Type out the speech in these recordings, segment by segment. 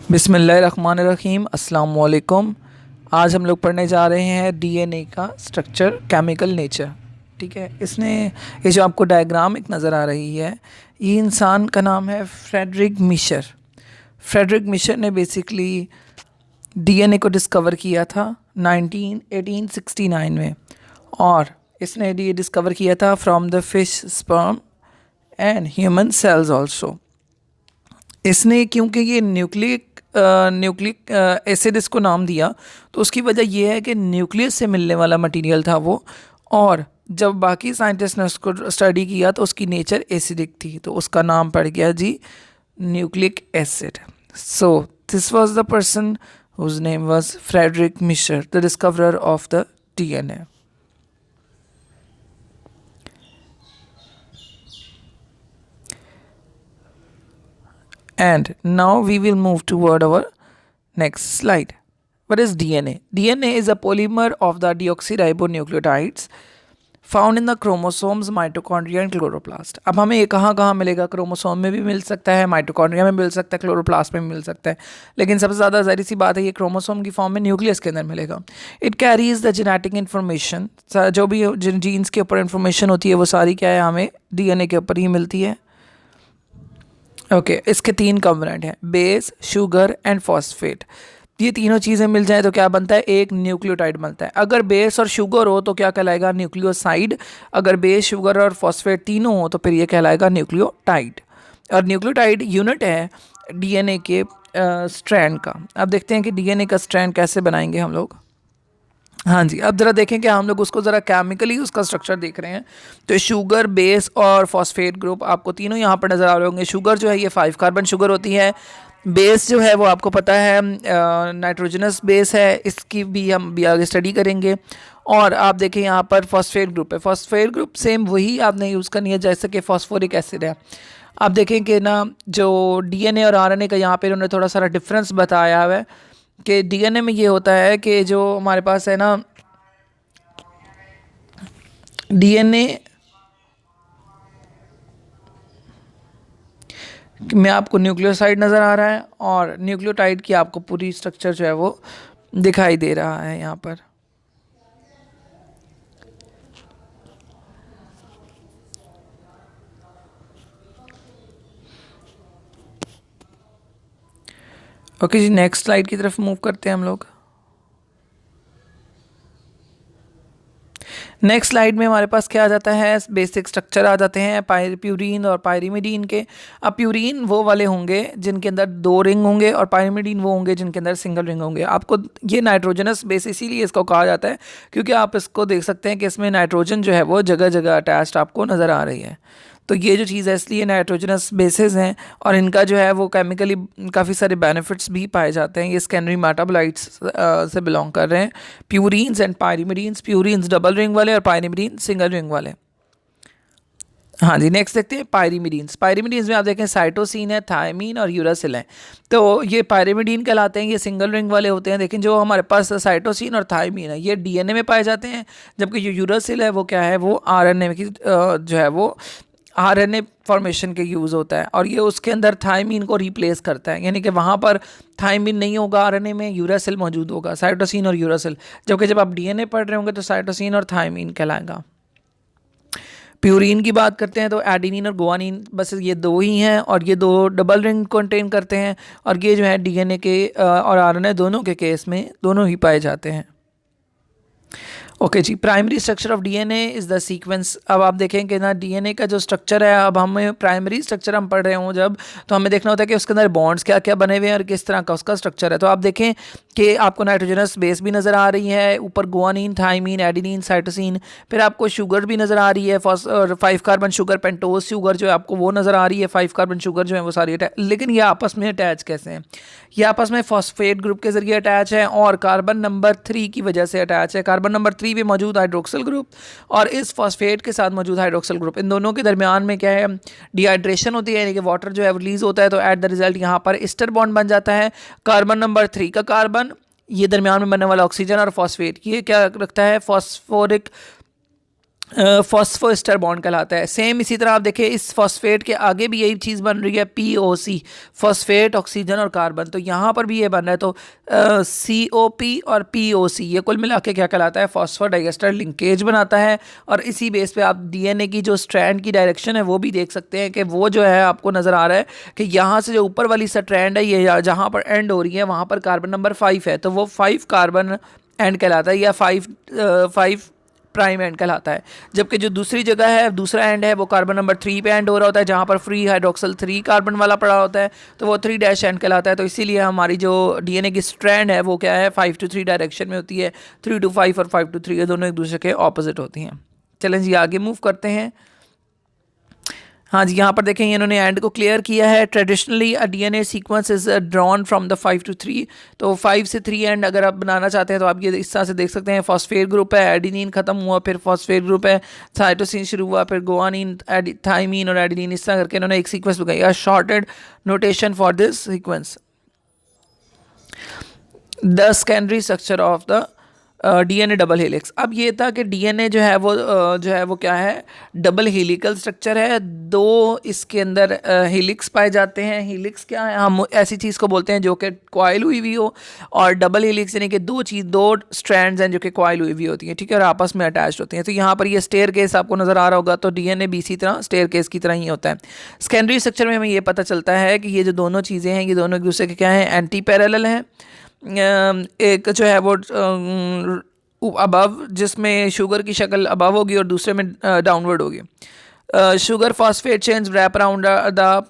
बिस्मिल्लाहिर्रहमानिर्रहीम अस्सलाम वालेकुम। आज हम लोग पढ़ने जा रहे हैं डीएनए का स्ट्रक्चर, केमिकल नेचर। ठीक है, इसने ये जो आपको डायग्राम एक नज़र आ रही है, ये इंसान का नाम है फ्रेडरिक मिशर। फ्रेडरिक मिशर ने बेसिकली डीएनए को डिस्कवर किया था 1869 में, और इसने ये डिस्कवर किया था from the fish sperm and human cells also. इसने क्योंकि ये न्यूक्लिक एसिड इसको नाम दिया, तो उसकी वजह यह है कि न्यूक्लियस से मिलने वाला मटेरियल था वो, और जब बाकी साइंटिस्ट ने उसको स्टडी किया तो उसकी नेचर एसिडिक थी, तो उसका नाम पड़ गया जी nucleic acid. So this was the person whose name was Friedrich Miescher, the discoverer of the DNA. And now we will move toward our next slide. What is DNA? DNA is a polymer of the deoxyribonucleotides found in the chromosomes, mitochondria and chloroplast. अब हमें ये कहाँ कहाँ मिलेगा? Chromosome में भी मिल सकता है, माइटोकॉन्ड्रिया में मिल सकता है, क्लोरोप्लास्ट में मिल सकता है, लेकिन सबसे ज़्यादा ज़ाहिर सी बात है ये क्रोमोसोम की फॉर्म में न्यूक्लियस के अंदर मिलेगा। It carries the genetic information, जो भी जिन जीन्स के ऊपर इन्फॉर्मेशन होती है वो सारी क्या है, हमें डीएनए के ऊपर ही मिलती है। ओके, इसके तीन कंपोनेंट हैं, बेस, शुगर एंड फॉस्फेट। ये तीनों चीज़ें मिल जाए तो क्या बनता है? एक न्यूक्लियोटाइड बनता है। अगर बेस और शुगर हो तो क्या कहलाएगा? न्यूक्लियोसाइड। अगर बेस, शुगर और फॉस्फेट तीनों हो तो फिर ये कहलाएगा न्यूक्लियोटाइड। और न्यूक्लियोटाइड यूनिट है डीएनए के स्ट्रैंड का। अब देखते हैं कि डीएनए का स्ट्रैंड कैसे बनाएंगे हम लोग। हाँ जी, अब ज़रा देखें कि हम लोग उसको ज़रा केमिकली उसका स्ट्रक्चर देख रहे हैं। तो शुगर, बेस और फॉस्फेट ग्रुप आपको तीनों यहाँ पर नज़र आ रहे होंगे। शुगर जो है ये 5 कार्बन शुगर होती है। बेस जो है वो आपको पता है नाइट्रोजनस बेस है, इसकी भी हम भी आगे स्टडी करेंगे। और आप देखें यहाँ पर फॉस्फेट ग्रुप है। फॉस्फेट ग्रुप सेम वही आपने यूज़ करनी है जैसे कि फॉस्फोरिक एसिड है। आप देखें कि ना जो डीएनए और आरएनए का यहाँ पर उन्होंने थोड़ा सारा डिफरेंस बताया हुआ है कि डीएनए में ये होता है कि जो हमारे पास है ना डीएनए में आपको न्यूक्लियोसाइड नज़र आ रहा है और न्यूक्लियोटाइड की आपको पूरी स्ट्रक्चर जो है वो दिखाई दे रहा है यहाँ पर। ओके जी, नेक्स्ट स्लाइड की तरफ मूव करते हैं हम लोग। नेक्स्ट स्लाइड में हमारे पास क्या आ जाता है? बेसिक स्ट्रक्चर आ जाते हैं प्यूरीन और पायरीमिडीन के। अब प्यूरीन वो वाले होंगे जिनके अंदर 2 रिंग होंगे और पायरीमिडीन वो होंगे जिनके अंदर सिंगल रिंग होंगे। आपको ये नाइट्रोजनस बेस इसीलिए इसको कहा जाता है क्योंकि आप इसको देख सकते हैं कि इसमें नाइट्रोजन जो है वो जगह जगह अटैच्ड आपको नज़र आ रही है। तो ये जो चीज़ है इसलिए नाइट्रोजनस बेसिस हैं, और इनका जो है वो केमिकली काफ़ी सारे बेनिफिट्स भी पाए जाते हैं। ये सेकेंडरी मेटाबोलाइट्स से बिलोंग कर रहे हैं, प्यूरीन्स एंड पायरीमिडीन्स। प्यूरीन्स डबल रिंग वाले और पायरीमिडीन सिंगल रिंग वाले। हाँ जी, नेक्स्ट देखते हैं पायरीमिडीन्स। पायरीमिडीन्स में आप देखें साइटोसिन है, थायमीन और यूरासिल है। तो ये पायरीमिडीन कहलाते हैं, ये सिंगल रिंग वाले होते हैं। लेकिन जो हमारे पास साइटोसिन और थायमीन है ये डीएनए में पाए जाते हैं, जबकि जो यूरासिल है वो क्या है, वो आरएनए की जो है वो आरएनए फॉर्मेशन के यूज़ होता है, और ये उसके अंदर थायमीन को रिप्लेस करता है। यानी कि वहाँ पर थायमीन नहीं होगा, आरएनए में यूरासिल मौजूद होगा, साइटोसिन और यूरासिल। जबकि जब आप डीएनए पढ़ रहे होंगे तो साइटोसिन और थायमीन कहलाएगा। प्यूरीन की बात करते हैं तो एडेनिन और गुआनिन, बस ये 2 ही हैं, और ये 2 डबल रिंग कंटेन करते हैं, और ये जो है डीएनए के और आरएनए दोनों के केस में दोनों ही पाए जाते हैं। ओके जी, primary structure of DNA is the sequence. अब आप देखें कि ना डीएनए का जो स्ट्रक्चर है, अब हमें प्राइमरी स्ट्रक्चर हम पढ़ रहे हों जब, तो हमें देखना होता है कि उसके अंदर बॉन्ड्स क्या क्या बने हुए हैं और किस तरह का उसका स्ट्रक्चर है। तो आप देखें कि आपको नाइट्रोजनस बेस भी नज़र आ रही है, ऊपर गुआनिन, थायमीन, एडेनिन, साइटोसिन, फिर आपको शुगर भी नज़र आ रही है, 5 कार्बन शुगर, पेंटोज शुगर जो है आपको वो नज़र आ रही है, 5 कार्बन शुगर जो है वो सारी लेकिन ये आपस में अटैच कैसे हैं? ये आपस में फॉस्फेट ग्रुप के ज़रिए अटैच है और कार्बन नंबर 3 की वजह से अटैच है। कार्बन नंबर 3 भी मौजूद हाइड्रोक्सिल ग्रुप और इस फॉस्फेट के साथ मौजूद हाइड्रोक्सिल ग्रुप, इन दोनों के दरमियान में क्या है, डिहाइड्रेशन होती है, यानी कि वाटर जो है रिलीज़ होता है। तो एट द रिजल्ट यहाँ पर एस्टर बॉन्ड बन जाता है। कार्बन नंबर 3 का कार्बन, ये दरमियान में बनने वाला ऑक्सीजन और फॉस्फेट, ये क्या रखता है, फॉस्फोरिक फॉस्फोएस्टर बॉन्ड कहलाता है। सेम इसी तरह आप देखिए इस फॉस्फेट के आगे भी यही चीज़ बन रही है, POC, फॉस्फेट, ऑक्सीजन और कार्बन। तो यहाँ पर भी ये बन रहा है, तो COP और POC ये कुल मिला के क्या कहलाता है, फॉस्फोडाइएस्टर लिंकेज बनाता है। और इसी बेस पे आप DNA की जो स्ट्रैंड की डायरेक्शन है वो भी देख सकते हैं कि वो जो है आपको नज़र आ रहा है कि यहाँ से जो ऊपर वाली स्ट्रैंड है ये जहाँ पर एंड हो रही है वहाँ पर कार्बन नंबर 5 है, तो वो 5 कार्बन एंड कहलाता है, या 5 प्राइम एंड कहलाता है। जबकि जो दूसरी जगह है, दूसरा एंड है, वो कार्बन नंबर 3 पे एंड हो रहा होता है, जहाँ पर फ्री हाइड्रोक्सल 3 कार्बन वाला पड़ा होता है, तो वो 3 डैश एंड कहलाता है। तो इसीलिए हमारी जो DNA की स्ट्रैंड है वो क्या है, 5 to 3 डायरेक्शन में होती है। 3 to 5 और 5 to 3 ये दोनों एक दूसरे के ऑपोजिट होती हैं। चलें जी आगे मूव करते हैं। हाँ जी, यहाँ पर देखें इन्होंने एंड को क्लियर किया है। Traditionally a DNA sequence is drawn from the 5 to 3, तो 5 से 3 एंड अगर आप बनाना चाहते हैं तो आप ये इस तरह से देख सकते हैं। फॉस्फेट ग्रुप है, एडिनिन खत्म हुआ, फिर फॉस्फेट ग्रुप है, साइटोसिन शुरू हुआ, फिर गुआनिन, थाइमीन और एडिनिन, इस तरह करके इन्होंने एक सीक्वेंस बनाया। Shorted notation for this sequence, the secondary structure of the DNA double helix. अब ये था कि DNA जो है वो क्या है, डबल हेलिकल स्ट्रक्चर है। दो इसके अंदर हेलिक्स पाए जाते हैं। हेलिक्स क्या है, हम ऐसी चीज़ को बोलते हैं जो कि कॉइल हुई हुई हो, और डबल हेलिक्स यानी कि दो स्ट्रैंड्स हैं जो कि कॉइल हुई हुई होती हैं, ठीक है, और आपस में अटैच होती हैं। तो यहाँ पर ये स्टेयर केस आपको नज़र आ रहा होगा, तो DNA भी इसी तरह स्टेयर केस की तरह ही होता है। सेकेंडरी स्ट्रक्चर में हमें ये पता चलता है कि ये जो दोनों चीज़ें हैं ये दोनों एक दूसरे के क्या हैं, एंटी पैरेलल हैं। एक जो है वो अबव, जिसमें शुगर की शक्ल अबव होगी और दूसरे में डाउनवर्ड होगी। Sugar phosphate chains wrap around the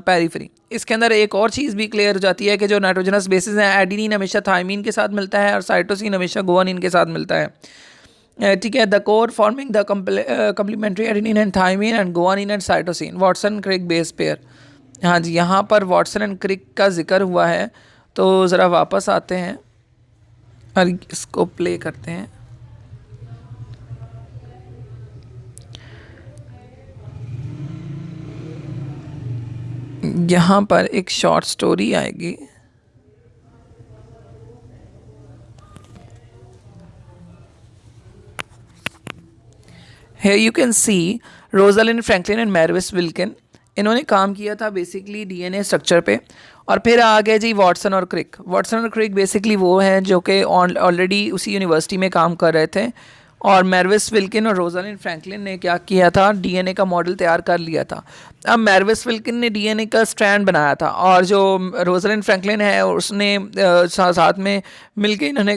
periphery. इसके अंदर एक और चीज़ भी क्लियर हो जाती है कि जो नाइट्रोजनस बेसिस हैं, एडिनिन हमेशा थाइमीन के साथ मिलता है और साइटोसिन हमेशा गुआनिन के साथ मिलता है। ठीक है, the core forming the complementary adenine and thymine and guanine and cytosine, Watson Crick base pair. हाँ जी, यहाँ पर वाटसन एंड क्रिक का जिक्र हुआ है, तो ज़रा वापस आते हैं और इसको प्ले करते हैं। यहाँ पर एक शॉर्ट स्टोरी आएगी। Here you can see Rosalind Franklin and Maurice Wilkins, इन्होंने काम किया था बेसिकली DNA स्ट्रक्चर पे। और फिर आ गए जी वाटसन और क्रिक। वाटसन और क्रिक बेसिकली वो हैं जो कि ऑलरेडी उसी यूनिवर्सिटी में काम कर रहे थे, और मैरविस विल्किन और रोजालिन फ्रैंकलिन ने क्या किया था, DNA का मॉडल तैयार कर लिया था। अब मैरविस विल्किन ने DNA का स्ट्रैंड बनाया था, और जो रोजालिन फ्रैंकलिन है उसने साथ में मिलके इन्होंने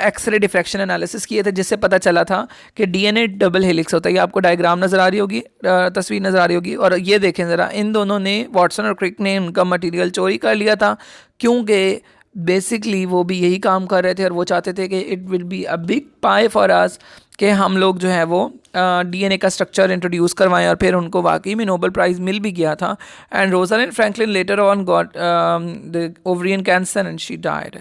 एक्सरे डिफ्रैक्शन एनालिसिस किए थे, जिससे पता चला था कि DNA डबल हेलिक्स होता है। ये आपको डायग्राम नज़र आ रही होगी, तस्वीर नज़र आ रही होगी। और ये देखें ज़रा, इन दोनों ने, वाटसन और क्रिक ने, उनका मटीरियल चोरी कर लिया था, क्योंकि बेसिकली वो भी यही काम कर रहे थे और वो चाहते थे कि it will be a big pi for us, कि हम लोग जो है वो DNA का स्ट्रक्चर इंट्रोड्यूस करवाएं। और फिर उनको वाकई में नोबेल प्राइज़ मिल भी गया था। And Rosalind Franklin later on got the ovarian cancer and she died.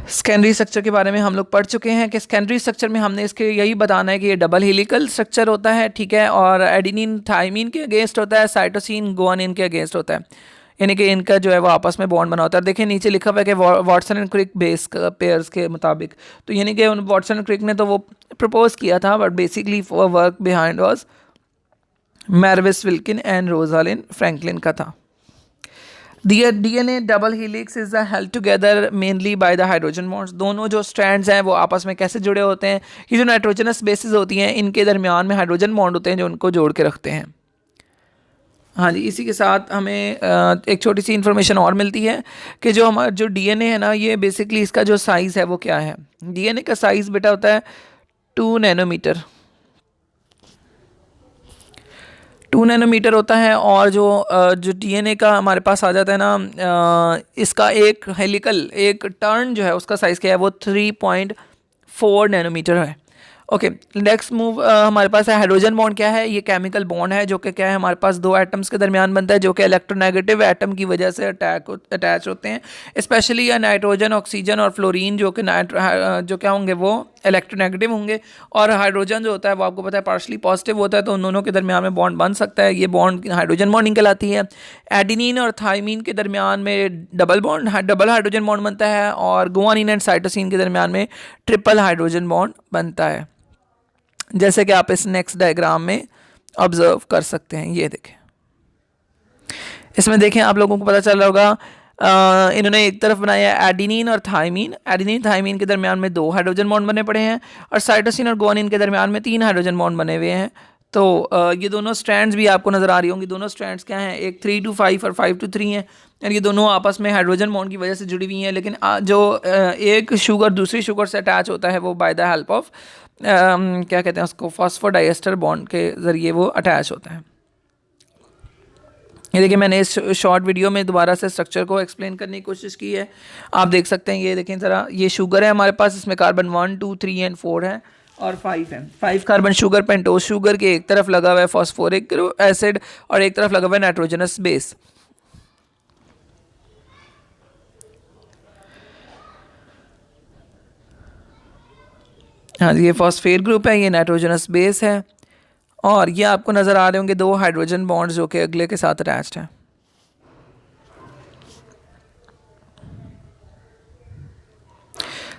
Secondary structure के बारे में हम लोग पढ़ चुके हैं कि सेकेंडरी स्ट्रक्चर में हमने इसके यही बताना है कि ये डबल हेलिकल स्ट्रक्चर होता है, ठीक है, और एडिनिन थाइमीन के अगेंस्ट होता है, साइटोसिन गुआनिन के अगेंस्ट होता है, यानी कि इनका जो है वो आपस में बॉन्ड बना होता है। देखिए नीचे लिखा हुआ है कि Watson and Crick base pairs के मुताबिक, तो यानी कि वाटसन एंड क्रिक ने तो वो प्रपोज किया था, but basically work behind was Maurice Wilkins and Rosalind Franklin का था। DNA double helix is held together mainly by the hydrogen bonds. दोनों जो स्ट्रैंड्स हैं वो आपस में कैसे जुड़े होते हैं, ये जो नाइट्रोजनस बेसिस होती हैं इनके दरमियान में हाइड्रोजन बॉन्ड होते हैं जो उनको जोड़ के रखते हैं। हाँ जी, इसी के साथ हमें एक छोटी सी इन्फॉर्मेशन और मिलती है कि जो हमारा जो DNA है ना, ये बेसिकली इसका जो साइज़ है वो क्या है। DNA का साइज़ बेटा होता है 2 नैनोमीटर। 2 नैनोमीटर होता है। और जो DNA का हमारे पास आ जाता है ना, इसका एक हेलिकल, एक टर्न जो है उसका साइज़ क्या है, वो 3.4 नैनोमीटर है। ओके, नेक्स्ट मूव हमारे पास है हाइड्रोजन बॉन्ड। क्या है, ये केमिकल बॉन्ड है जो कि क्या है, हमारे पास दो एटम्स के दरमियान बनता है, जो कि इलेक्ट्रोनेगेटिव एटम की वजह से अटैच होते हैं। स्पेशली या नाइट्रोजन, ऑक्सीजन और फ्लोरीन जो कि जो क्या होंगे, वो इलेक्ट्रोनेगेटिव होंगे। और हाइड्रोजन जो होता है वो आपको पता है पार्शली पॉजिटिव होता है, तो उन दोनों के दरमियान में बॉन्ड बन सकता है। ये बॉन्ड हाइड्रोजन बॉन्डिंग कहलाती है। एडिनिन और थाइमीन के दरमियान में डबल हाइड्रोजन बॉन्ड बनता है, और गुआनिन एंड साइटोसिन के दरमियान में ट्रिपल हाइड्रोजन बॉन्ड बनता है। जैसे कि आप इस नेक्स्ट डायग्राम में ऑब्जर्व कर सकते हैं। ये देखें, इसमें देखें आप लोगों को पता चल रहा होगा, इन्होंने एक तरफ बनाया है एडिनिन और थाइमीन। एडिनिन थाइमीन के दरमियान में 2 हाइड्रोजन बॉन्ड बने पड़े हैं और साइटोसिन और गुआनिन के दरमियान में 3 हाइड्रोजन बॉन्ड बने हुए हैं। तो ये दोनों स्ट्रैंड्स भी आपको नज़र आ रही होंगी। दोनों स्ट्रैंड्स क्या हैं, एक 3 to 5 और 5 to 3 हैं, और ये दोनों आपस में हाइड्रोजन बॉन्ड की वजह से जुड़ी हुई हैं। लेकिन जो एक शुगर दूसरी शुगर से अटैच होता है वो बाय द हेल्प ऑफ क्या कहते हैं उसको, फॉस्फोडाइएस्टर बॉन्ड के ज़रिए वो अटैच होता है। ये देखिए, मैंने इस शॉर्ट वीडियो में दोबारा से स्ट्रक्चर को एक्सप्लेन करने की कोशिश की है। आप देख सकते हैं, ये देखें ज़रा, ये शुगर है हमारे पास, इसमें कार्बन 1 2 3 एंड 4 है और 5 है। 5 कार्बन शुगर पेंटोज शुगर के एक तरफ लगा हुआ है फॉस्फोरिक एसिड और एक तरफ लगा हुआ है नाइट्रोजनस बेस। हाँ जी, ये फॉस्फेट ग्रुप है, ये नाइट्रोजनस बेस है, और ये आपको नज़र आ रहे होंगे 2 हाइड्रोजन बॉन्ड्स जो कि अगले के साथ अटैच्ड हैं।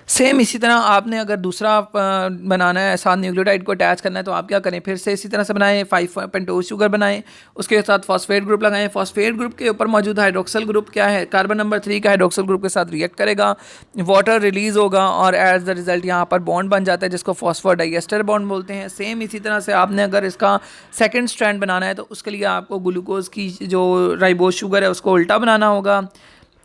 सेम इसी तरह आपने अगर दूसरा बनाना है, साथ न्यूक्लियोटाइड को अटैच करना है, तो आप क्या करें, फिर से इसी तरह से बनाएं, 5 पेंटोज शुगर बनाएं, उसके साथ फॉस्फेट ग्रुप लगाएं। फॉस्फेट ग्रुप के ऊपर मौजूद हाइड्रोक्सल ग्रुप क्या है, कार्बन नंबर 3 का हाइड्रोक्सल ग्रुप के साथ रिएक्ट करेगा, वाटर रिलीज होगा और एज द रिजल्ट यहाँ पर बॉन्ड बन जाता है जिसको फॉस्फोडाइएस्टर बॉन्ड बोलते हैं। सेम इसी तरह से आपने अगर इसका सेकेंड स्ट्रैंड बनाना है तो उसके लिए आपको ग्लूकोज की जो राइबोज शुगर है उसको उल्टा बनाना होगा,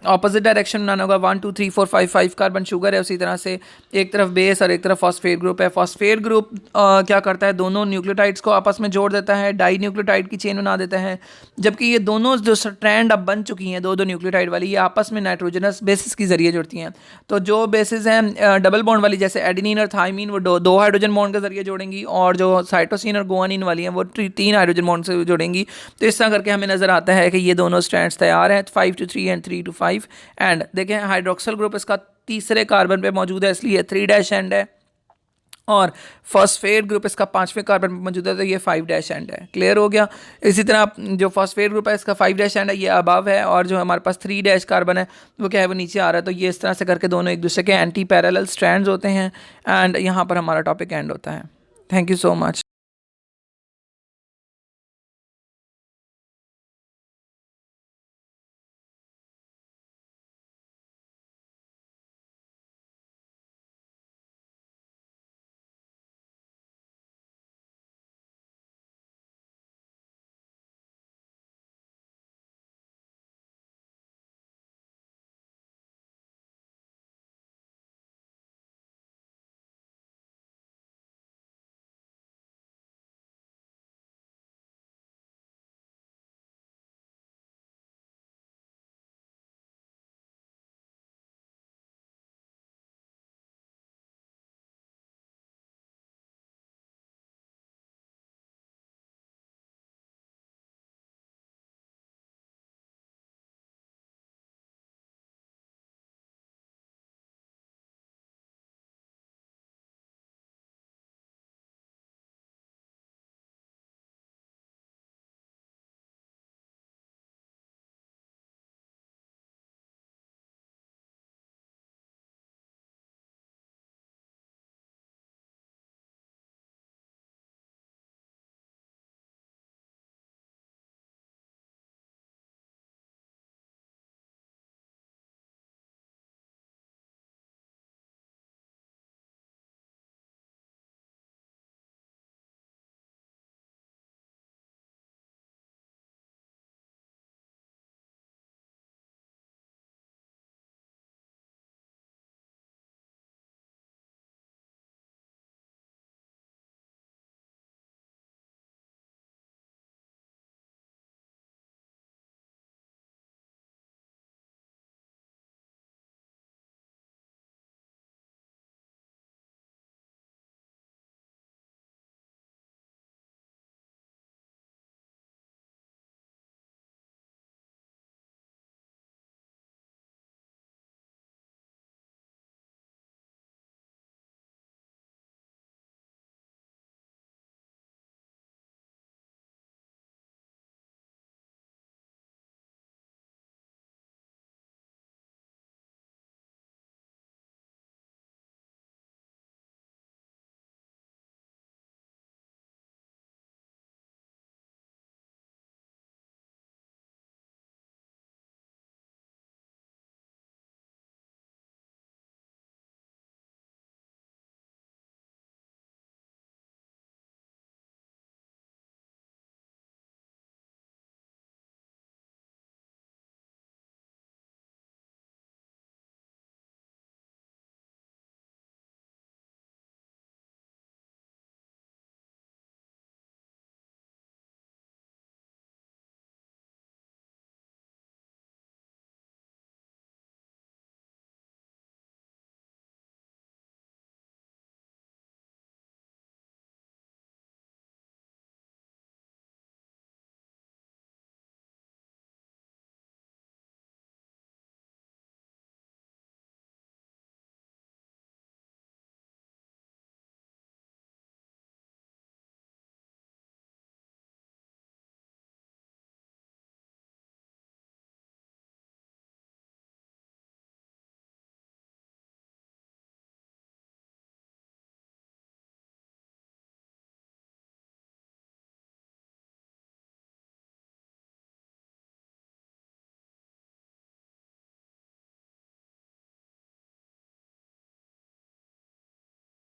ऑपोजिट डायरेक्शन बनाना होगा। 1 2 3 4 5 5 कार्बन शुगर है, उसी तरह से एक तरफ बेस और एक तरफ फॉस्फेट ग्रुप है। फॉस्फेट ग्रुप क्या करता है, दोनों न्यूक्लियोटाइड्स को आपस में जोड़ देता है, डाई न्यूक्लियोटाइड की चेन बना देता है। जबकि ये दोनों जो स्ट्रैंड अब बन चुकी हैं, दो न्यूक्लियोटाइड वाली, ये आपस में नाइट्रोजनस बेसिस के जरिए जुड़ती हैं। तो जो बेसिस हैं डबल बॉन्ड वाली, जैसे एडिनिन और थाइमीन, वो दो हाइड्रोजन बॉन्ड के जरिए जोड़ेंगी, और जो साइटोसिन और गुआनिन वाली हैं वो 3 हाइड्रोजन बॉन्ड से जोड़ेंगी। तो इस तरह करके हमें नज़र आता है कि ये दोनों स्ट्रैंड्स तैयार हैं, 5 to 3 एंड 3 to 5। एंड देखें, हाइड्रोक्सल ग्रुप इसका तीसरे कार्बन पे मौजूद है, इसलिए 3' एंड है, और फॉस्फेट ग्रुप इसका 5वें कार्बन पे मौजूद है, तो ये 5' एंड है। क्लियर हो गया। इसी तरह जो फॉस्फेट ग्रुप है इसका 5' एंड है, ये अबव है, और जो हमारे पास 3' कार्बन है वो क्या है, वो नीचे आ रहा है। तो ये इस तरह से करके दोनों एक दूसरे के एंटी पैरेलल स्ट्रैंड्स होते हैं, एंड यहाँ पर हमारा टॉपिक एंड होता है। Thank you so much.